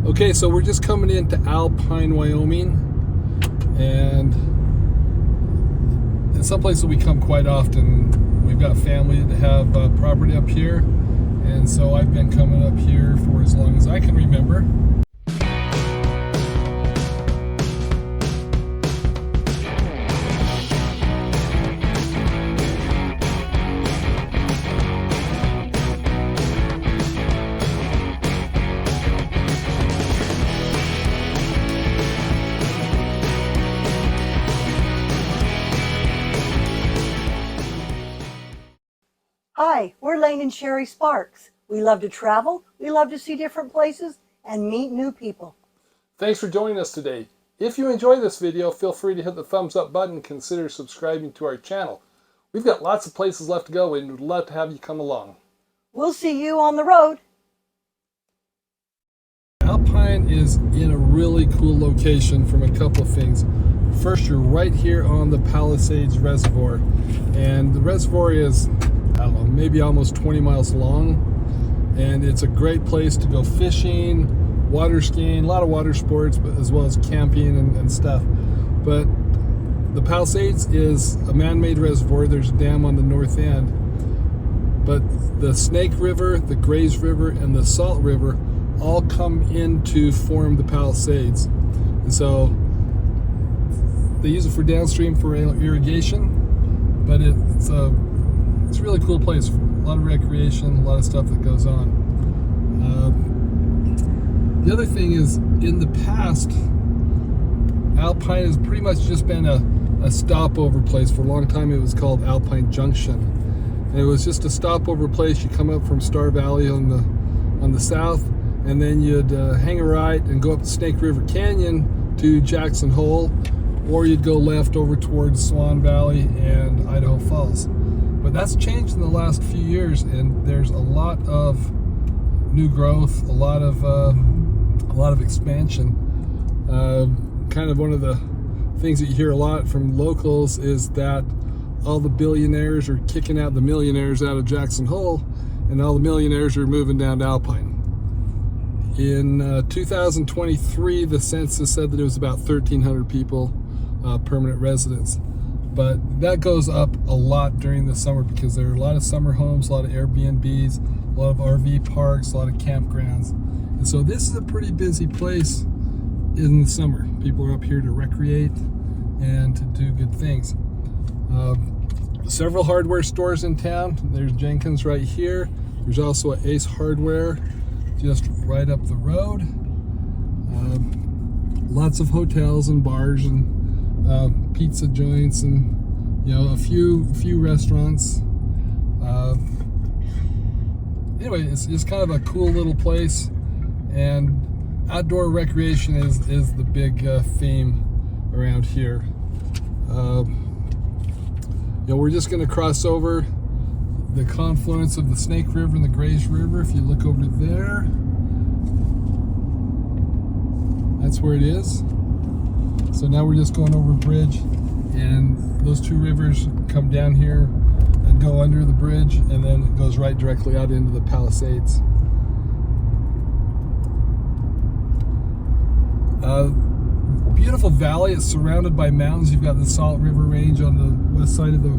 Okay, so we're just coming into Alpine, Wyoming, and it's someplace that we come quite often. We've got family that have property up here, and so I've been coming up here for as long as I can remember. Hi, we're Lane and Sherry Sparks. We love to travel, we love to see different places, and meet new people. Thanks for joining us today. If you enjoy this video, feel free to hit the thumbs up button and consider subscribing to our channel. We've got lots of places left to go and we'd love to have you come along. We'll see you on the road. Alpine is in a really cool location from a couple of things. First, you're right here on the Palisades Reservoir, and the reservoir is, I don't know, maybe almost 20 miles long, and it's a great place to go fishing, water skiing, a lot of water sports, but as well as camping and stuff. But the Palisades is a man-made reservoir. There's a dam on the north end, but the Snake River, the Grays River, and the Salt River all come in to form the Palisades. And so they use it for downstream for irrigation, but it's a really cool place. A lot of recreation, a lot of stuff that goes on. The other thing is, in the past, Alpine has pretty much just been a stopover place. For a long time it was called Alpine Junction, and it was just a stopover place. You come up from Star Valley on the south, and then you'd hang a right and go up the Snake River Canyon to Jackson Hole, or you'd go left over towards Swan Valley and Idaho Falls. But that's changed in the last few years, and there's a lot of new growth, a lot of expansion. Kind of one of the things that you hear a lot from locals is that all the billionaires are kicking out the millionaires out of Jackson Hole, and all the millionaires are moving down to Alpine. In 2023, the census said that it was about 1,300 people, permanent residents. But that goes up a lot during the summer because there are a lot of summer homes, a lot of Airbnbs, a lot of RV parks, a lot of campgrounds. And so this is a pretty busy place in the summer. People are up here to recreate and to do good things. Several hardware stores in town. There's Jenkins right here. There's also an Ace Hardware just right up the road. Lots of hotels and bars and pizza joints, and a few restaurants. Anyway, it's kind of a cool little place, and outdoor recreation is the big theme around here. We're just going to cross over the confluence of the Snake River and the Grays River. If you look over there, that's where it is. So now we're just going over a bridge, and those two rivers come down here and go under the bridge, and then it goes right directly out into the Palisades. Beautiful valley. It's surrounded by mountains. You've got the Salt River Range on the west side of the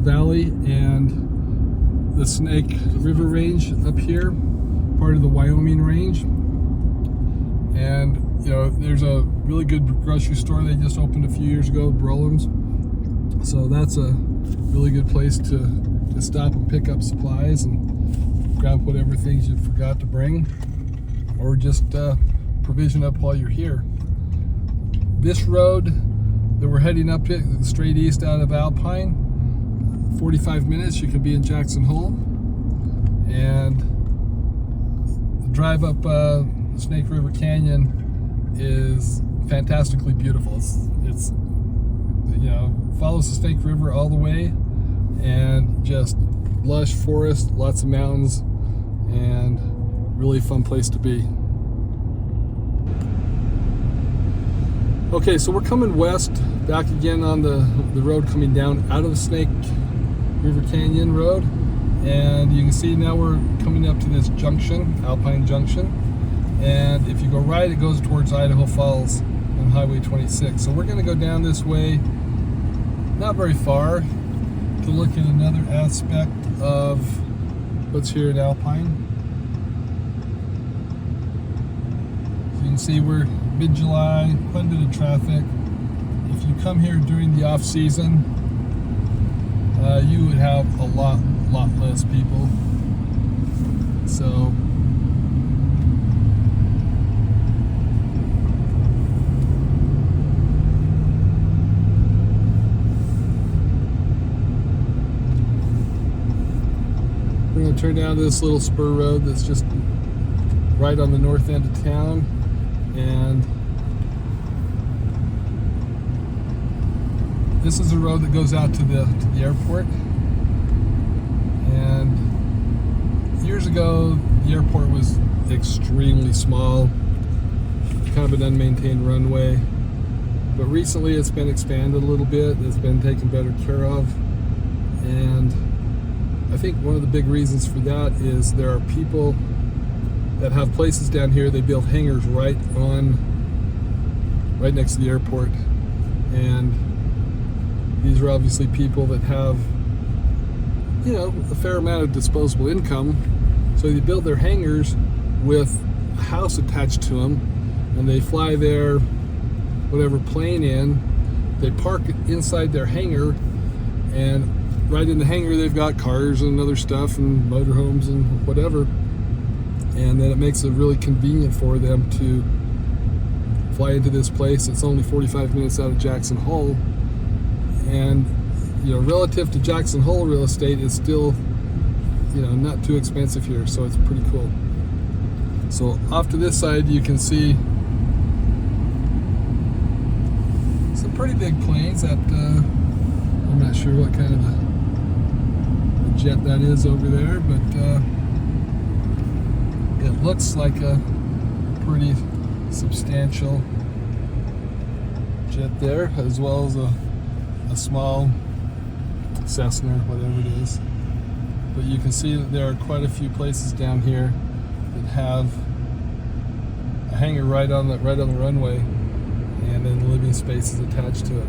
valley, and the Snake River Range up here, part of the Wyoming Range. And there's a really good grocery store they just opened a few years ago, Brolam's. So that's a really good place to stop and pick up supplies and grab whatever things you forgot to bring, or just provision up while you're here. This road that we're heading up it, straight east out of Alpine, 45 minutes, you can be in Jackson Hole. And the drive up Snake River Canyon is fantastically beautiful. It's follows the Snake River all the way, and just lush forest, lots of mountains, and really fun place to be. Okay, so we're coming west, back again on the road coming down out of the Snake River Canyon Road, and you can see now we're coming up to this junction, Alpine Junction, and if you go right, it goes towards Idaho Falls on Highway 26. So we're going to go down this way, not very far, to look at another aspect of what's here at Alpine. So you can see we're mid-July, quite a bit of traffic. If you come here during the off-season, you would have a lot less people. So we're going to turn down this little spur road that's just right on the north end of town, and this is a road that goes out to the airport. And years ago, the airport was extremely small, kind of an unmaintained runway. But recently it's been expanded a little bit, it's been taken better care of. And I think one of the big reasons for that is there are people that have places down here. They build hangars right next to the airport. And these are obviously people that have, you know, a fair amount of disposable income. So they build their hangars with a house attached to them, and they fly their whatever plane in. They park it inside their hangar, and right in the hangar they've got cars and other stuff and motorhomes and whatever. And then it makes it really convenient for them to fly into this place. It's only 45 minutes out of Jackson Hole. And, you know, relative to Jackson Hole real estate, it's still, you know, not too expensive here, so it's pretty cool. So off to this side, you can see some pretty big planes that, I'm not sure what kind of a jet that is over there, but it looks like a pretty substantial jet there, as well as a small Cessna, whatever it is. But you can see that there are quite a few places down here that have a hangar right on the runway, and then the living spaces attached to it.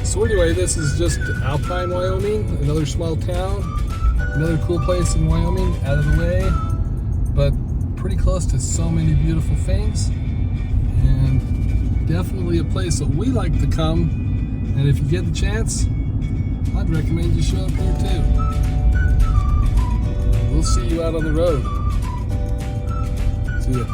So anyway, this is just Alpine, Wyoming, another small town, another cool place in Wyoming, out of the way, but pretty close to so many beautiful things, and definitely a place that we like to come. And if you get the chance, I'd recommend you show up here too. We'll see you out on the road. See ya.